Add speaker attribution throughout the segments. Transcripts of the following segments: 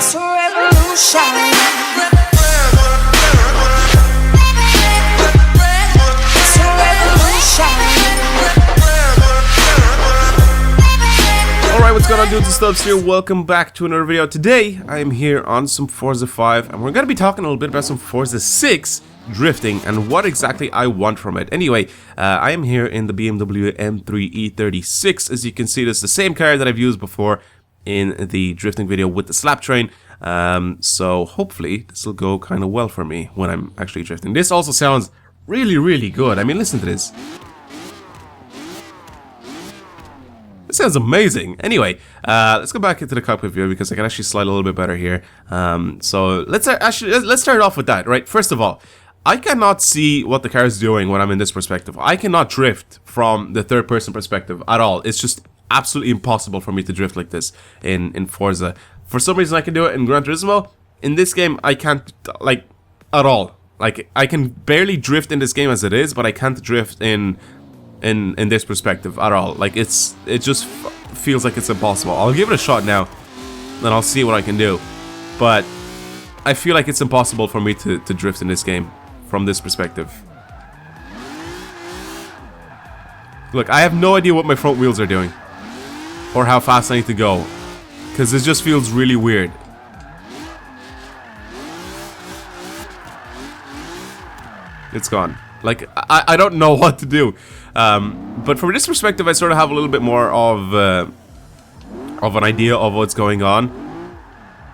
Speaker 1: It's a revolution. It's a revolution.
Speaker 2: Alright, what's going on, dudes and stuffs here? Welcome back to another video. Today, I am here on some Forza 5, and we're going to be talking a little bit about some Forza 6 drifting and what exactly I want from it. Anyway, I am here in the BMW M3 E36. As you can see, this is the same car that I've used before in the drifting video with the slap train. So hopefully this will go kind of well for me when I'm actually drifting. This also sounds really good. I mean, listen to this. This sounds amazing. Anyway, let's go back into the cockpit view because I can actually slide a little bit better here. So let's start off with that, right? First of all, I cannot see what the car is doing when I'm in this perspective. I cannot drift from the third person perspective at all. It's just absolutely impossible for me to drift like this in Forza. For some reason I can do it in Gran Turismo. In this game I can't, like, at all. Like, I can barely drift in this game as it is, but I can't drift in this perspective at all. Like, it just feels like it's impossible. I'll give it a shot now, then I'll see what I can do. But I feel like it's impossible for me to drift in this game from this perspective. Look, I have no idea what my front wheels are doing or how fast I need to go, because this just feels really weird. It's gone. Like, I don't know what to do. But from this perspective, I sort of have a little bit more of an idea of what's going on.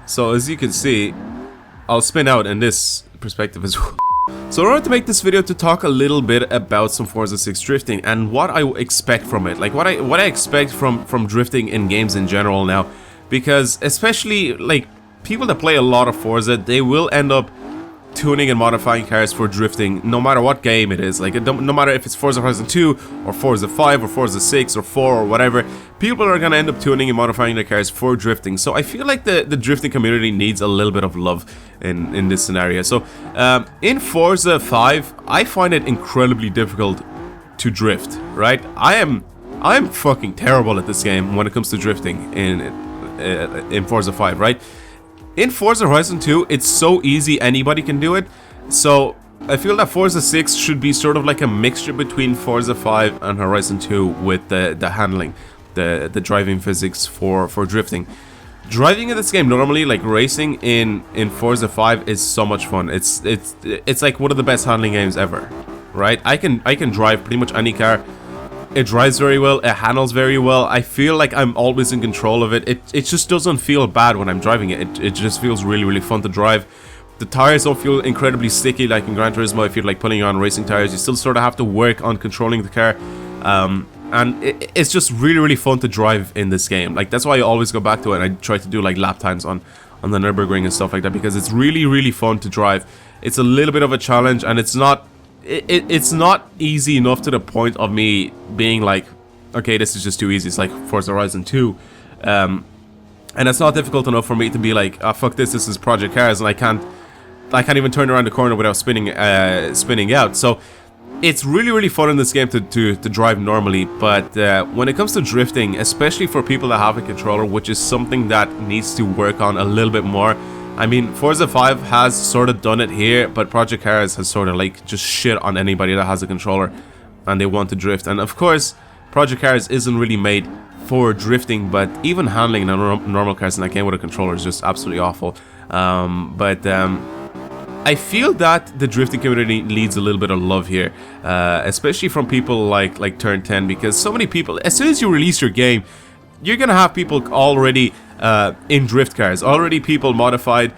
Speaker 2: So as you can see, I'll spin out in this perspective as well. So I wanted to make this video to talk a little bit about some Forza 6 drifting and what I expect from it. Like, what I expect from drifting in games in general now. Because especially, like, people that play a lot of Forza, they will end up tuning and modifying cars for drifting no matter what game it is. Like, no matter if it's Forza Horizon 2 or Forza 5 or Forza 6 or 4 or whatever, people are gonna end up tuning and modifying their cars for drifting. So I feel like the drifting community needs a little bit of love in this scenario. So in Forza 5, I find it incredibly difficult to drift, right? I'm fucking terrible at this game when it comes to drifting in Forza 5, right? In Forza Horizon 2, it's so easy, anybody can do it. So I feel that Forza 6 should be sort of like a mixture between Forza 5 and Horizon 2 with the handling, the driving physics for drifting. Driving in this game normally, like racing in Forza 5, is so much fun. It's like one of the best handling games ever, right? I can drive pretty much any car. It drives very well, it handles very well. I feel like I'm always in control of it. It just doesn't feel bad when I'm driving it. It just feels really fun to drive. The tires don't feel incredibly sticky like in Gran Turismo. If you're like putting on racing tires, you still sort of have to work on controlling the car. And it's just really fun to drive in this game. Like, that's why I always go back to it. I try to do like lap times on the Nürburgring and stuff like that, because it's really fun to drive. It's a little bit of a challenge, and it's not easy enough to the point of me being like, okay, this is just too easy. It's like Forza Horizon 2, and it's not difficult enough for me to be like, oh, fuck this is Project Cars, and I can't even turn around the corner without spinning out. So it's really fun in this game to drive normally. But when it comes to drifting, especially for people that have a controller, which is something that needs to work on a little bit more. I mean, Forza 5 has sort of done it here, but Project Cars has sort of like just shit on anybody that has a controller and they want to drift. And of course, Project Cars isn't really made for drifting, but even handling normal cars in that game with a controller is just absolutely awful. I feel that the drifting community needs a little bit of love here, especially from people like Turn 10, because so many people, as soon as you release your game, you're gonna have people already in drift cars, already people modified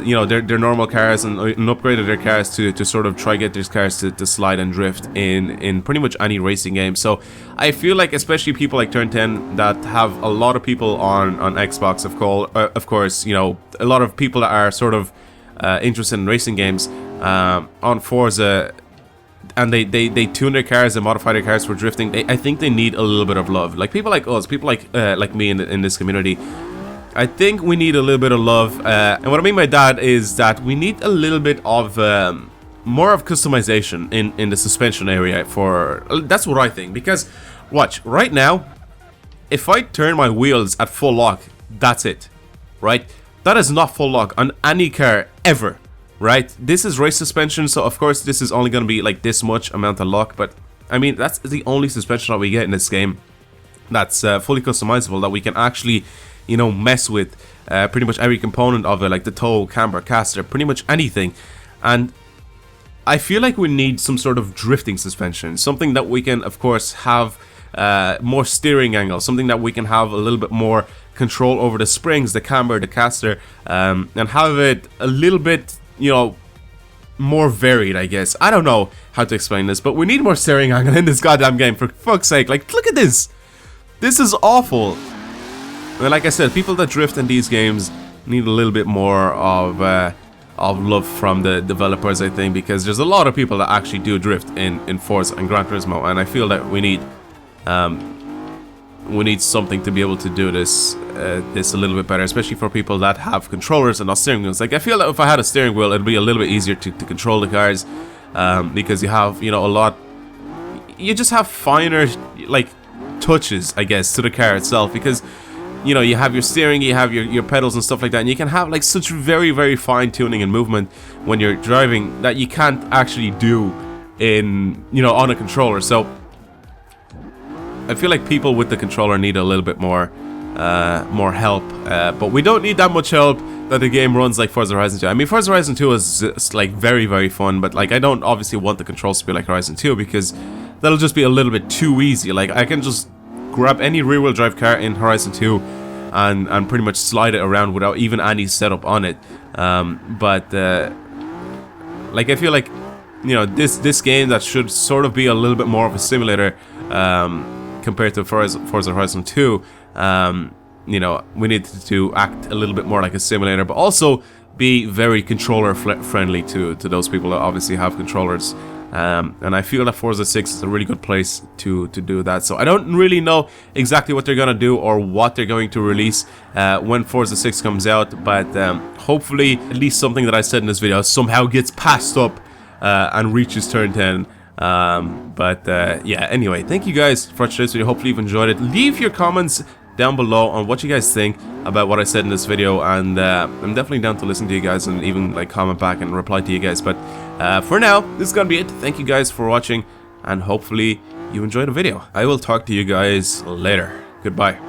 Speaker 2: you know, their normal cars and upgraded their cars to sort of try get these cars to slide and drift in pretty much any racing game. So I feel like especially people like Turn 10 that have a lot of people on Xbox, of course, you know, a lot of people that are sort of interested in racing games on Forza, and they tune their cars and modify their cars for drifting. I think they need a little bit of love. Like people like us, people like me in this community. I think we need a little bit of love. And what I mean by that is that we need a little bit of more of customization in the suspension area. That's what I think. Because watch right now, if I turn my wheels at full lock, that's it, right? That is not full lock on any car ever, right? This is race suspension, so of course this is only going to be like this much amount of lock, but I mean, that's the only suspension that we get in this game that's fully customizable, that we can actually, you know, mess with pretty much every component of it, like the toe, camber, caster, pretty much anything. And I feel like we need some sort of drifting suspension, something that we can, of course, have more steering angle, something that we can have a little bit more control over the springs, the camber, the caster, and have it a little bit, you know, more varied, I guess. I don't know how to explain this, but we need more steering angle in this goddamn game, for fuck's sake. Like, look at this. This is awful. And like I said, people that drift in these games need a little bit more of love from the developers, I think, because there's a lot of people that actually do drift in Forza and Gran Turismo, and I feel that we need something to be able to do this a little bit better, especially for people that have controllers and not steering wheels. Like, I feel that if I had a steering wheel, it'd be a little bit easier to control the cars, because you have, you know, you just have finer, like, touches, I guess, to the car itself, because, you know, you have your steering, you have your pedals and stuff like that, and you can have like such very, very fine tuning and movement when you're driving that you can't actually do in, you know, on a controller. So I feel like people with the controller need a little bit more help, but we don't need that much help that the game runs like Forza Horizon 2. I mean, Forza Horizon 2 is just, like, very, very fun, but like, I don't obviously want the controls to be like Horizon 2, because that'll just be a little bit too easy. Like, I can just grab any rear-wheel drive car in Horizon 2 and pretty much slide it around without even any setup on it. But like, I feel like, you know, this game that should sort of be a little bit more of a simulator compared to Forza Horizon 2, you know, we need to act a little bit more like a simulator, but also be very controller friendly to those people that obviously have controllers. And I feel that Forza 6 is a really good place to do that. So I don't really know exactly what they're going to do or what they're going to release when Forza 6 comes out, but hopefully at least something that I said in this video somehow gets passed up and reaches turn 10. Yeah, anyway, thank you guys for watching this video. Hopefully you've enjoyed it. Leave your comments down below on what you guys think about what I said in this video, and I'm definitely down to listen to you guys and even like comment back and reply to you guys. But for now, this is gonna be it. Thank you guys for watching, and hopefully you enjoyed the video. I will talk to you guys later. Goodbye.